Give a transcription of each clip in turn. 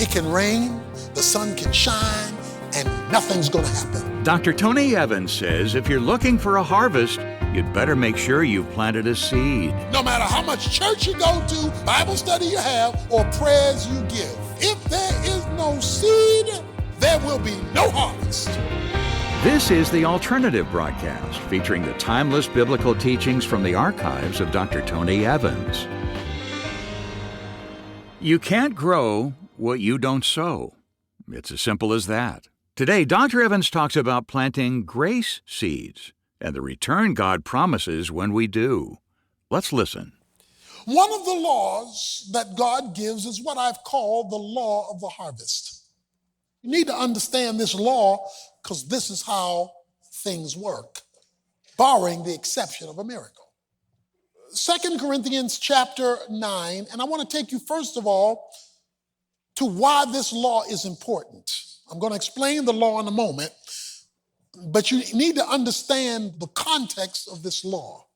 It can rain, the sun can shine, and nothing's going to happen. Dr. Tony Evans says if you're looking for a harvest, you'd better make sure you've planted a seed. No matter how much church you go to, Bible study you have, or prayers you give, if there is no seed, there will be no harvest. This is The Alternative Broadcast, featuring the timeless biblical teachings from the archives of Dr. Tony Evans. You can't grow what you don't sow. It's as simple as that. Today, Dr. Evans talks about planting grace seeds and the return God promises when we do. Let's listen. One of the laws that God gives is what I've called the law of the harvest. You need to understand this law because this is how things work, barring the exception of a miracle. 2 Corinthians chapter 9, and I want to take you first of all to why this law is important. I'm going to explain the law in a moment, but you need to understand the context of this law.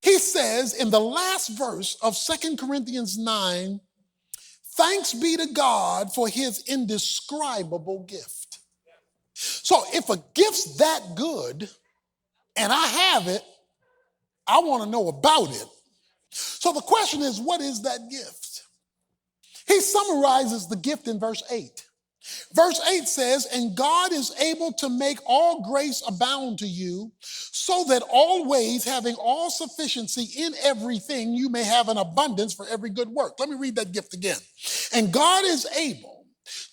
He says in the last verse of 2 Corinthians 9, thanks be to God for his indescribable gift. So if a gift's that good and I have it, I want to know about it. So the question is, what is that gift? He summarizes the gift in verse 8. Verse 8 says, and God is able to make all grace abound to you, so that always having all sufficiency in everything, you may have an abundance for every good work. Let me read that gift again. And God is able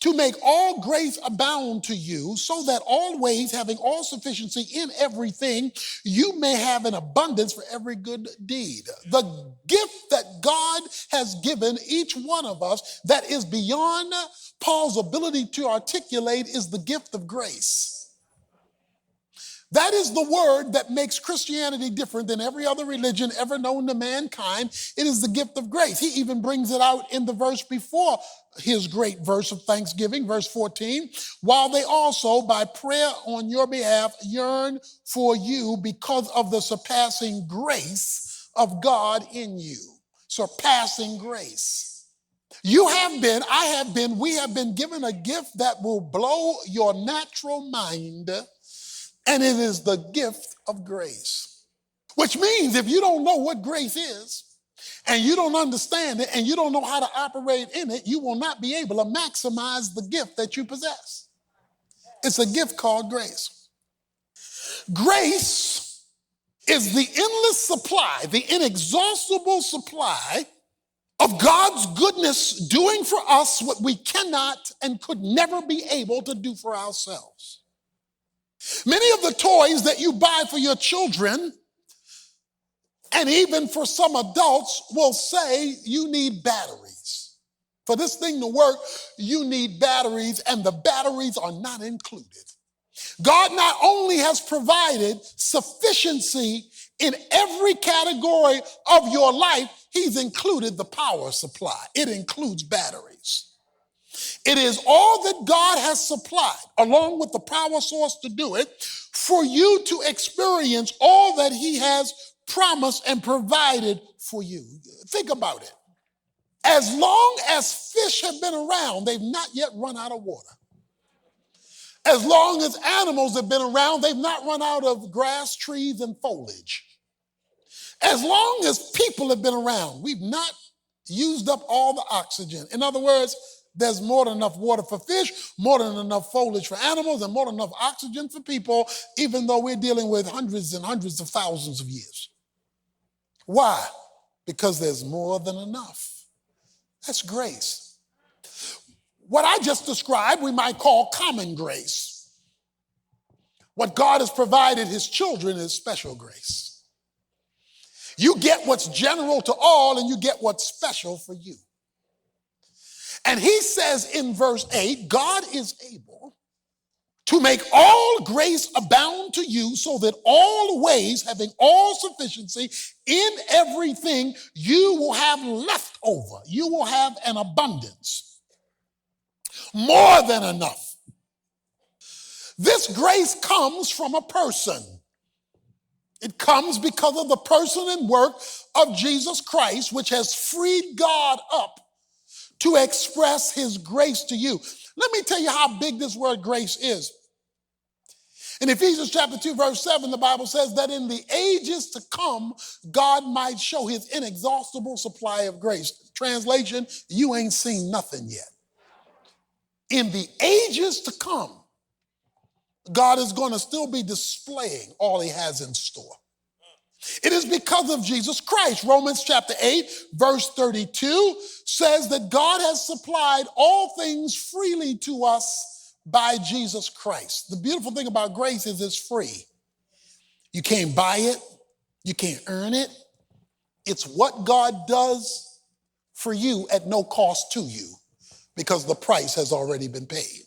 to make all grace abound to you, so that always having all sufficiency in everything, you may have an abundance for every good deed. The gift that God has given each one of us that is beyond Paul's ability to articulate is the gift of grace. That is the word that makes Christianity different than every other religion ever known to mankind. It is the gift of grace. He even brings it out in the verse before his great verse of thanksgiving, verse 14, while they also by prayer on your behalf yearn for you because of the surpassing grace of God in you. Surpassing grace. You have been, I have been, we have been given a gift that will blow your natural mind. And it is the gift of grace, which means if you don't know what grace is and you don't understand it and you don't know how to operate in it, you will not be able to maximize the gift that you possess. It's a gift called grace. Grace is the endless supply, the inexhaustible supply of God's goodness doing for us what we cannot and could never be able to do for ourselves. Many of the toys that you buy for your children, and even for some adults, will say you need batteries. For this thing to work, you need batteries, and the batteries are not included. God not only has provided sufficiency in every category of your life, he's included the power supply. It includes batteries. It is all that God has supplied, along with the power source to do it, for you to experience all that he has promised and provided for you. Think about it. As long as fish have been around, they've not yet run out of water. As long as animals have been around, they've not run out of grass, trees, and foliage. As long as people have been around, we've not used up all the oxygen. In other words, there's more than enough water for fish, more than enough foliage for animals, and more than enough oxygen for people, even though we're dealing with hundreds and hundreds of thousands of years. Why? Because there's more than enough. That's grace. What I just described, we might call common grace. What God has provided his children is special grace. You get what's general to all, and you get what's special for you. And he says in verse 8, God is able to make all grace abound to you, so that always, having all sufficiency in everything, you will have leftover. You will have an abundance. More than enough. This grace comes from a person. It comes because of the person and work of Jesus Christ, which has freed God up to express his grace to you. Let me tell you how big this word grace is. In Ephesians chapter 2, verse 7, the Bible says that in the ages to come, God might show his inexhaustible supply of grace. Translation, you ain't seen nothing yet. In the ages to come, God is going to still be displaying all he has in store. It is because of Jesus Christ. Romans chapter 8, verse 32 says that God has supplied all things freely to us by Jesus Christ. The beautiful thing about grace is it's free. You can't buy it. You can't earn it. It's what God does for you at no cost to you because the price has already been paid.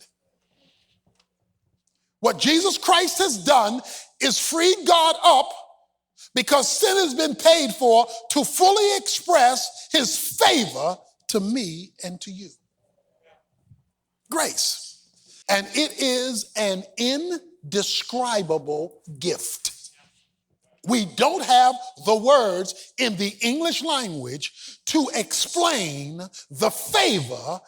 What Jesus Christ has done is freed God up because sin has been paid for to fully express his favor to me and to you. Grace. And it is an indescribable gift. We don't have the words in the English language to explain the favor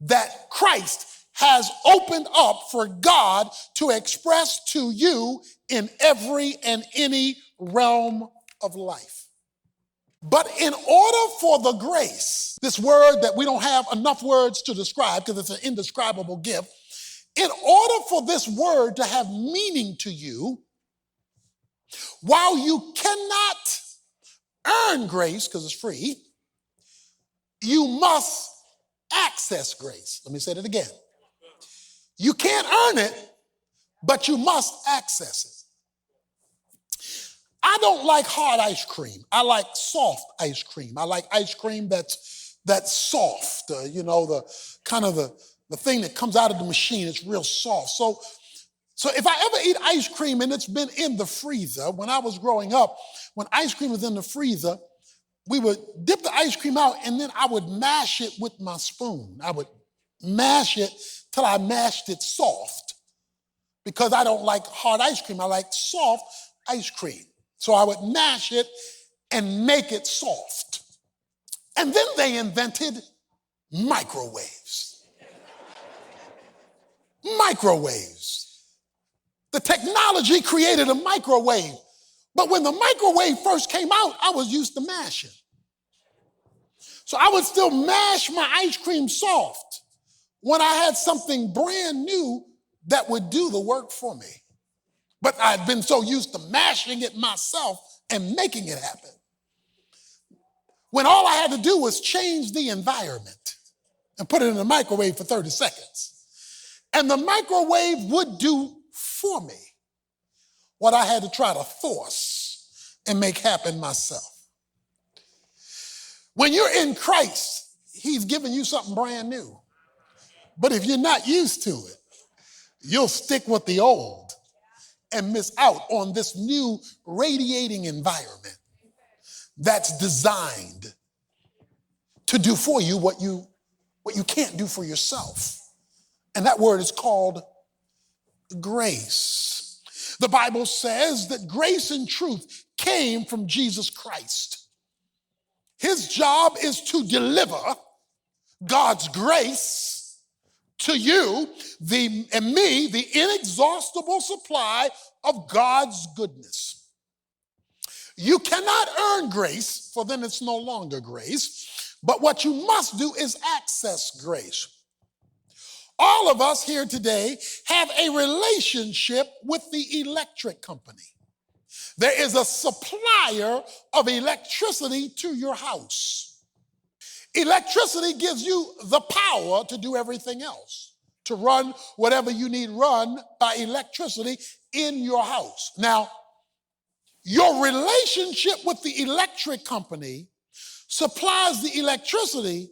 that Christ has opened up for God to express to you in every and any realm of life. But in order for the grace, this word that we don't have enough words to describe because it's an indescribable gift, in order for this word to have meaning to you, while you cannot earn grace because it's free, you must access grace. Let me say that again. You can't earn it, but you must access it. I don't like hard ice cream. I like soft ice cream. I like ice cream that's soft. The kind of the thing that comes out of the machine. It's real soft. So if I ever eat ice cream and it's been in the freezer, when I was growing up, when ice cream was in the freezer, we would dip the ice cream out and then I would mash it with my spoon. I would mash it till I mashed it soft because I don't like hard ice cream. I like soft ice cream. So I would mash it and make it soft. And then they invented microwaves. Microwaves. The technology created a microwave. But when the microwave first came out, I was used to mashing. So I would still mash my ice cream soft when I had something brand new that would do the work for me. But I'd been so used to mashing it myself and making it happen. When all I had to do was change the environment and put it in the microwave for 30 seconds. And the microwave would do for me what I had to try to force and make happen myself. When you're in Christ, he's giving you something brand new. But if you're not used to it, you'll stick with the old and miss out on this new radiating environment that's designed to do for you what you can't do for yourself. And that word is called grace. The Bible says that grace and truth came from Jesus Christ. His job is to deliver God's grace to you and me, the inexhaustible supply of God's goodness. You cannot earn grace, for then it's no longer grace. But what you must do is access grace. All of us here today have a relationship with the electric company. There is a supplier of electricity to your house. Electricity gives you the power to do everything else, to run whatever you need run by electricity in your house. Now, your relationship with the electric company supplies the electricity,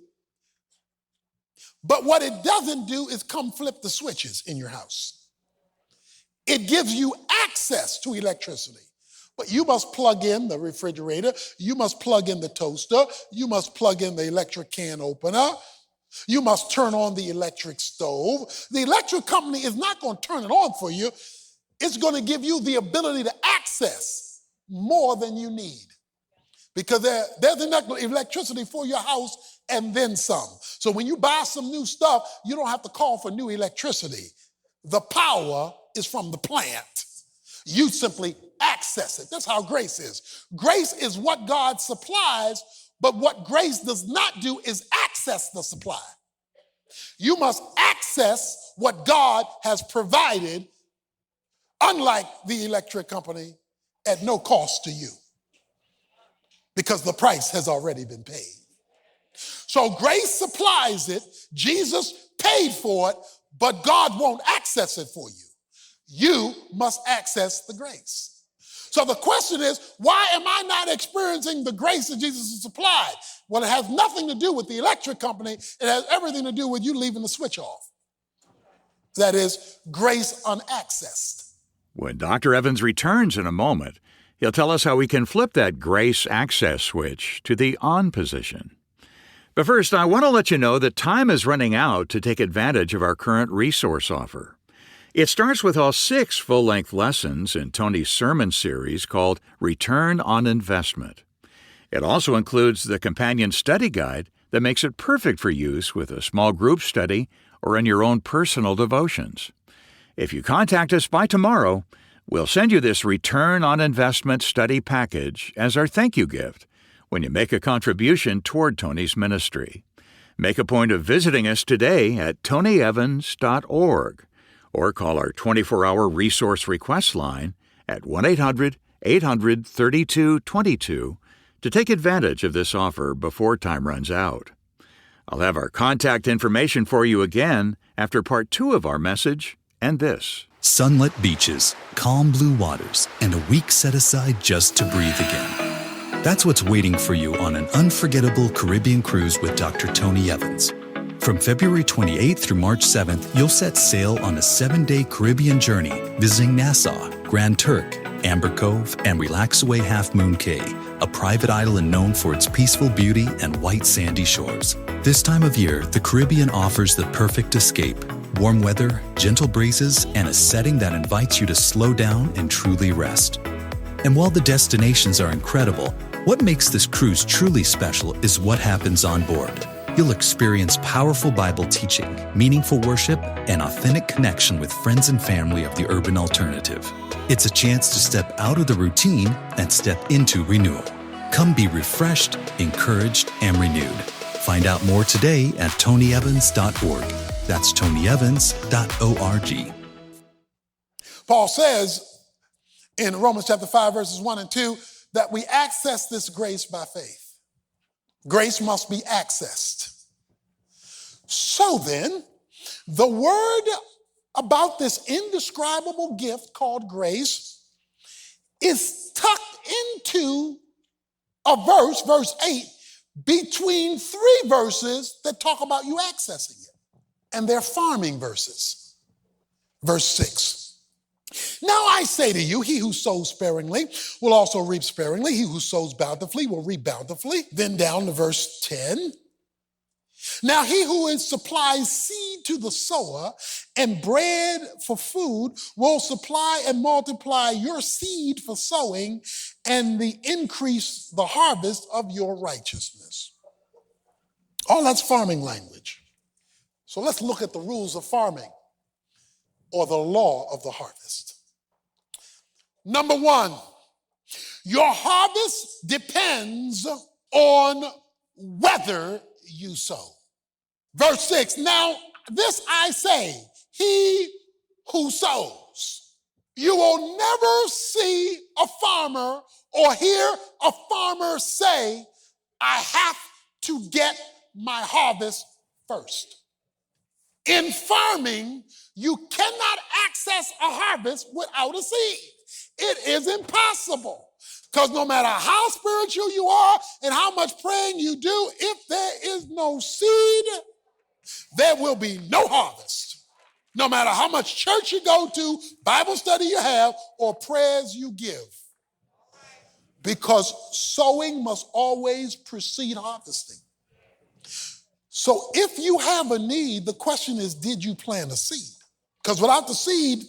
but what it doesn't do is come flip the switches in your house. It gives you access to electricity, but you must plug in the refrigerator, you must plug in the toaster, you must plug in the electric can opener, you must turn on the electric stove. The electric company is not going to turn it on for you. It's going to give you the ability to access more than you need. Because there's enough electricity for your house and then some. So when you buy some new stuff, you don't have to call for new electricity. The power is from the plant. You simply access it. That's how grace is. Grace is what God supplies, but what grace does not do is access the supply. You must access what God has provided, unlike the electric company, at no cost to you, because the price has already been paid. So grace supplies it, Jesus paid for it, but God won't access it for you. You must access the grace. So the question is, why am I not experiencing the grace that Jesus has supplied? Well, it has nothing to do with the electric company. It has everything to do with you leaving the switch off. That is, grace unaccessed. When Dr. Evans returns in a moment, he'll tell us how we can flip that grace access switch to the on position. But first, I want to let you know that time is running out to take advantage of our current resource offer. It starts with all 6 full-length lessons in Tony's sermon series called Return on Investment. It also includes the companion study guide that makes it perfect for use with a small group study or in your own personal devotions. If you contact us by tomorrow, we'll send you this Return on Investment study package as our thank you gift when you make a contribution toward Tony's ministry. Make a point of visiting us today at tonyevansradio.org or call our 24-hour resource request line at 1-800-800-3222 to take advantage of this offer before time runs out. I'll have our contact information for you again after part 2 of our message and this. Sunlit beaches, calm blue waters, and a week set aside just to breathe again. That's what's waiting for you on an unforgettable Caribbean cruise with Dr. Tony Evans. From February 28th through March 7th, you'll set sail on a 7-day Caribbean journey, visiting Nassau, Grand Turk, Amber Cove, and Relaxaway Half Moon Cay, a private island known for its peaceful beauty and white sandy shores. This time of year, the Caribbean offers the perfect escape. Warm weather, gentle breezes, and a setting that invites you to slow down and truly rest. And while the destinations are incredible, what makes this cruise truly special is what happens on board. You'll experience powerful Bible teaching, meaningful worship, and authentic connection with friends and family of the urban alternative. It's a chance to step out of the routine and step into renewal. Come be refreshed, encouraged, and renewed. Find out more today at tonyevansradio.org. That's tonyevansradio.org. Paul says in Romans chapter 5, verses 1 and 2, that we access this grace by faith. Grace must be accessed. So then, the word about this indescribable gift called grace is tucked into a verse, verse 8, between 3 verses that talk about you accessing it. And they're farming verses. Verse 6. Now I say to you, he who sows sparingly will also reap sparingly. He who sows bountifully will reap bountifully. Then down to verse 10. Now he who supplies seed to the sower and bread for food will supply and multiply your seed for sowing and increase the harvest of your righteousness. All that's farming language. So let's look at the rules of farming, or the law of the harvest. Number 1, your harvest depends on whether you sow. Verse 6, now this I say, he who sows. You will never see a farmer or hear a farmer say, I have to get my harvest first. In farming, you cannot access a harvest without a seed. It is impossible. Because no matter how spiritual you are and how much praying you do, if there is no seed, there will be no harvest. No matter how much church you go to, Bible study you have, or prayers you give. Because sowing must always precede harvesting. So if you have a need, the question is, did you plant a seed? Because without the seed,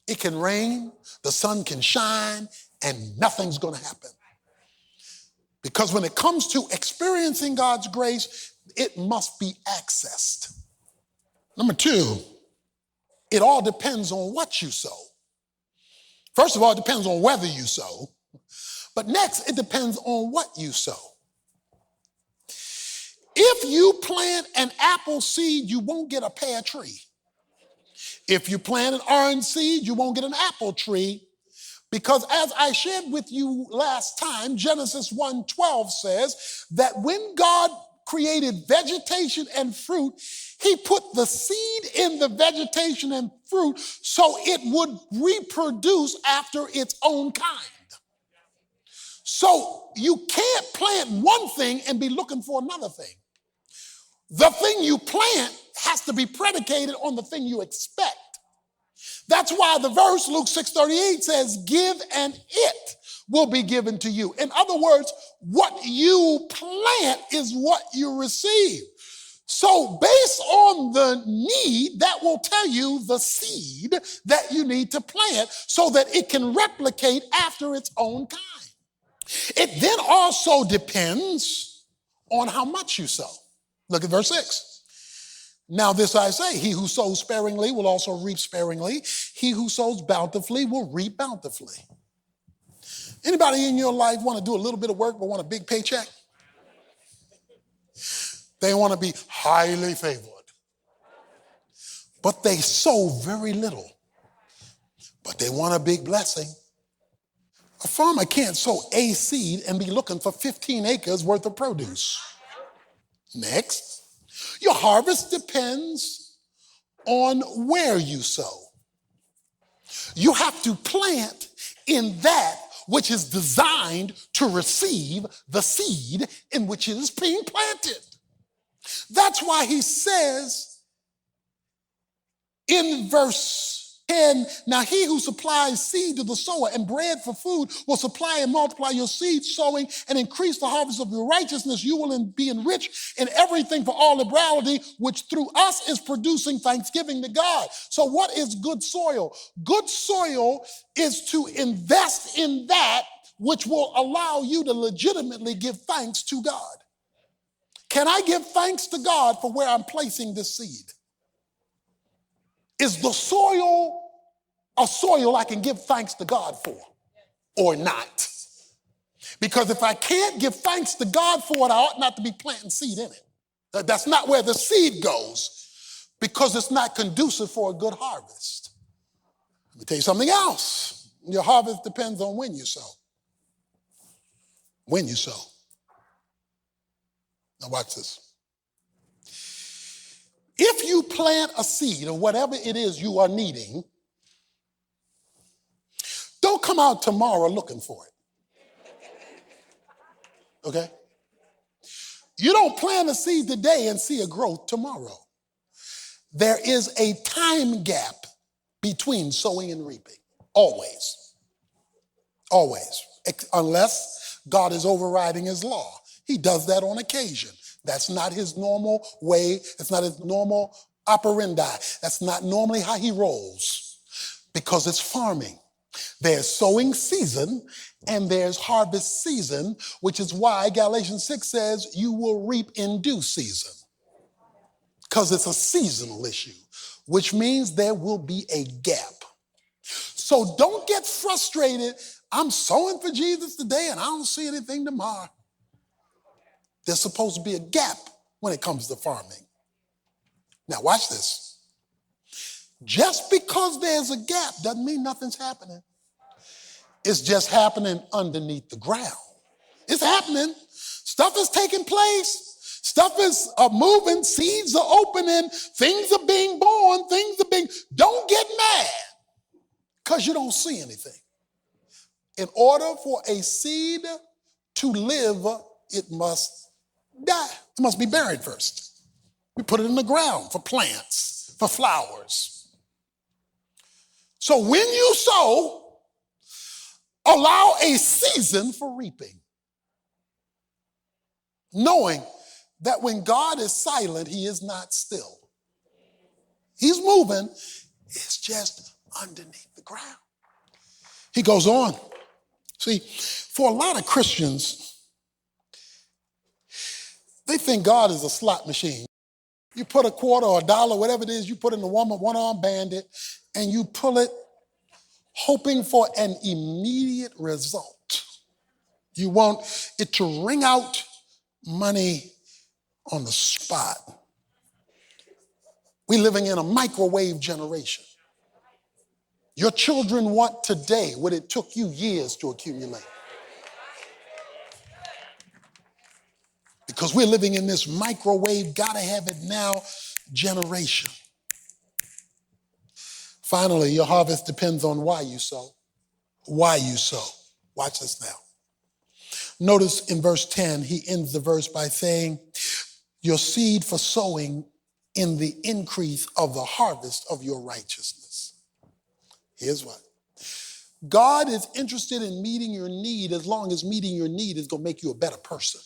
it can rain, the sun can shine, and nothing's going to happen. Because when it comes to experiencing God's grace, it must be accessed. Number two, it all depends on what you sow. First of all, it depends on whether you sow. But next, it depends on what you sow. If you plant an apple seed, you won't get a pear tree. If you plant an orange seed, you won't get an apple tree. Because as I shared with you last time, Genesis 1:12 says that when God created vegetation and fruit, he put the seed in the vegetation and fruit so it would reproduce after its own kind. So you can't plant one thing and be looking for another thing. The thing you plant has to be predicated on the thing you expect. That's why the verse, Luke 6:38 says, give and it will be given to you. In other words, what you plant is what you receive. So based on the need, that will tell you the seed that you need to plant so that it can replicate after its own kind. It then also depends on how much you sow. Look at verse 6. Now this I say, he who sows sparingly will also reap sparingly. He who sows bountifully will reap bountifully. Anybody in your life want to do a little bit of work but want a big paycheck? They want to be highly favored. But they sow very little. But they want a big blessing. A farmer can't sow a seed and be looking for 15 acres worth of produce. Next. Your harvest depends on where you sow. You have to plant in that which is designed to receive the seed in which it is being planted. That's why he says in verse 10, now he who supplies seed to the sower and bread for food will supply and multiply your seed sowing and increase the harvest of your righteousness. You will be enriched in everything for all liberality, which through us is producing thanksgiving to God. So what is good soil? Good soil is to invest in that which will allow you to legitimately give thanks to God. Can I give thanks to God for where I'm placing this seed? Is the soil a soil I can give thanks to God for or not? Because if I can't give thanks to God for it, I ought not to be planting seed in it. That's not where the seed goes because it's not conducive for a good harvest. Let me tell you something else. Your harvest depends on when you sow. When you sow. Now watch this. If you plant a seed or whatever it is you are needing, don't come out tomorrow looking for it. Okay? You don't plant a seed today and see a growth tomorrow. There is a time gap between sowing and reaping. Always. Always. Unless God is overriding his law. He does that on occasion. That's not his normal way. It's not his normal operandi. That's not normally how he rolls because it's farming. There's sowing season and there's harvest season, which is why Galatians 6 says you will reap in due season because it's a seasonal issue, which means there will be a gap. So don't get frustrated. I'm sowing for Jesus today and I don't see anything tomorrow. There's supposed to be a gap when it comes to farming. Now watch this. Just because there's a gap doesn't mean nothing's happening. It's just happening underneath the ground. It's happening. Stuff is taking place. Stuff is moving. Seeds are opening. Things are being born. Don't get mad because you don't see anything. In order for a seed to live, it must die. It must be buried first. We put it in the ground for plants, for flowers. So when you sow, allow a season for reaping. Knowing that when God is silent, he is not still. He's moving. It's just underneath the ground. He goes on. See, for a lot of Christians, They think God is a slot machine. You put a quarter or a dollar, whatever it is, you put in the one-arm bandit, and you pull it hoping for an immediate result. You want it to ring out money on the spot. We're living in a microwave generation. Your children want today what it took you years to accumulate. Because we're living in this microwave, gotta have it now generation. Finally, your harvest depends on why you sow. Why you sow. Watch this now. Notice in verse 10, he ends the verse by saying, your seed for sowing in the increase of the harvest of your righteousness. Here's what. God is interested in meeting your need as long as meeting your need is gonna make you a better person.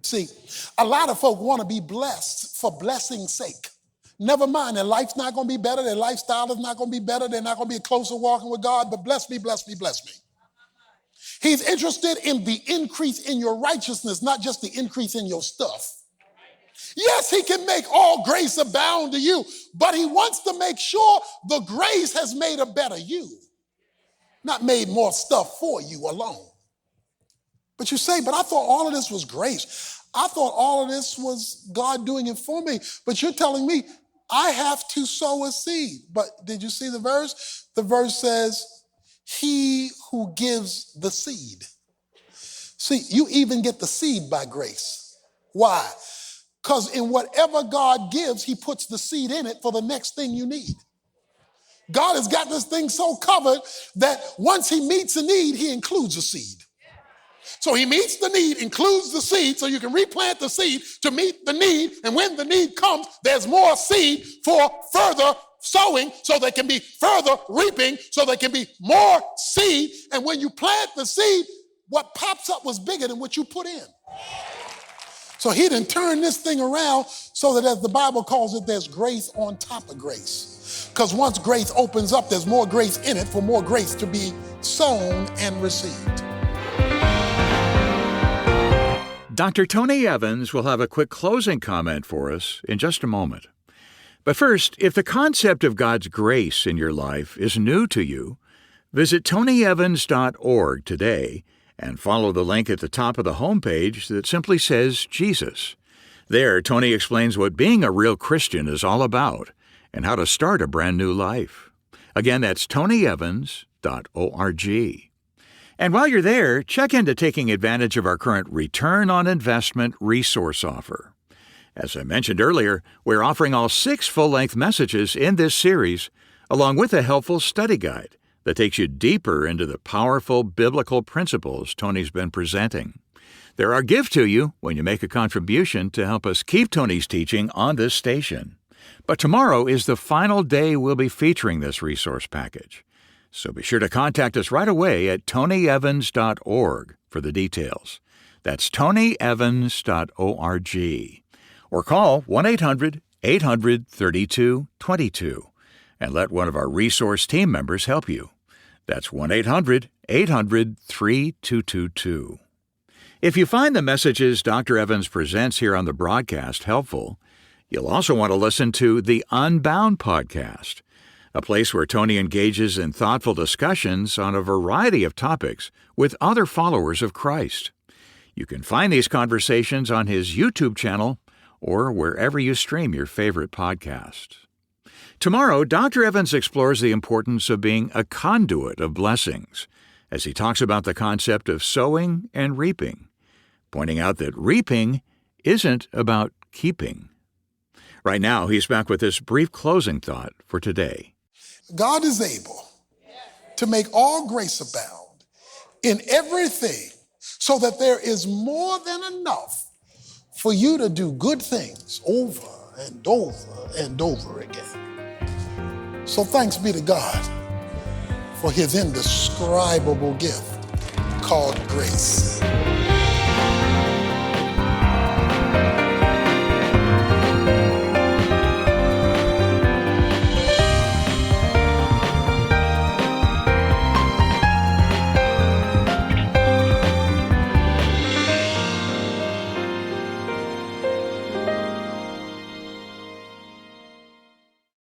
See, a lot of folk want to be blessed for blessing's sake. Never mind, their life's not going to be better, their lifestyle is not going to be better, they're not going to be closer walking with God, but bless me, bless me, bless me. He's interested in the increase in your righteousness, not just the increase in your stuff. Yes, he can make all grace abound to you, but he wants to make sure the grace has made a better you, not made more stuff for you alone. But you say, but I thought all of this was grace. I thought all of this was God doing it for me. But you're telling me I have to sow a seed. But did you see the verse? The verse says, he who gives the seed. See, you even get the seed by grace. Why? Because in whatever God gives, he puts the seed in it for the next thing you need. God has got this thing so covered that once he meets a need, he includes a seed. So he meets the need, includes the seed, so you can replant the seed to meet the need. And when the need comes, there's more seed for further sowing, so there can be further reaping, so there can be more seed. And when you plant the seed, what pops up was bigger than what you put in. So he didn't turn this thing around so that, as the Bible calls it, there's grace on top of grace. Because once grace opens up, there's more grace in it for more grace to be sown and received. Dr. Tony Evans will have a quick closing comment for us in just a moment. But first, if the concept of God's grace in your life is new to you, visit tonyevansradio.org today and follow the link at the top of the homepage that simply says Jesus. There, Tony explains what being a real Christian is all about and how to start a brand new life. Again, that's tonyevansradio.org. And while you're there, check into taking advantage of our current return on investment resource offer. As I mentioned earlier, we're offering all 6 full-length messages in this series, along with a helpful study guide that takes you deeper into the powerful biblical principles Tony's been presenting. They're our gift to you when you make a contribution to help us keep Tony's teaching on this station. But tomorrow is the final day we'll be featuring this resource package. So be sure to contact us right away at tonyevansradio.org for the details. That's tonyevansradio.org. Or call 1-800-800-3222 and let one of our resource team members help you. That's 1-800-800-3222. If you find the messages Dr. Evans presents here on the broadcast helpful, you'll also want to listen to the Unbound podcast, a place where Tony engages in thoughtful discussions on a variety of topics with other followers of Christ. You can find these conversations on his YouTube channel or wherever you stream your favorite podcasts. Tomorrow, Dr. Evans explores the importance of being a conduit of blessings as he talks about the concept of sowing and reaping, pointing out that reaping isn't about keeping. Right now, he's back with this brief closing thought for today. God is able to make all grace abound in everything so that there is more than enough for you to do good things over and over and over again. So thanks be to God for his indescribable gift called grace.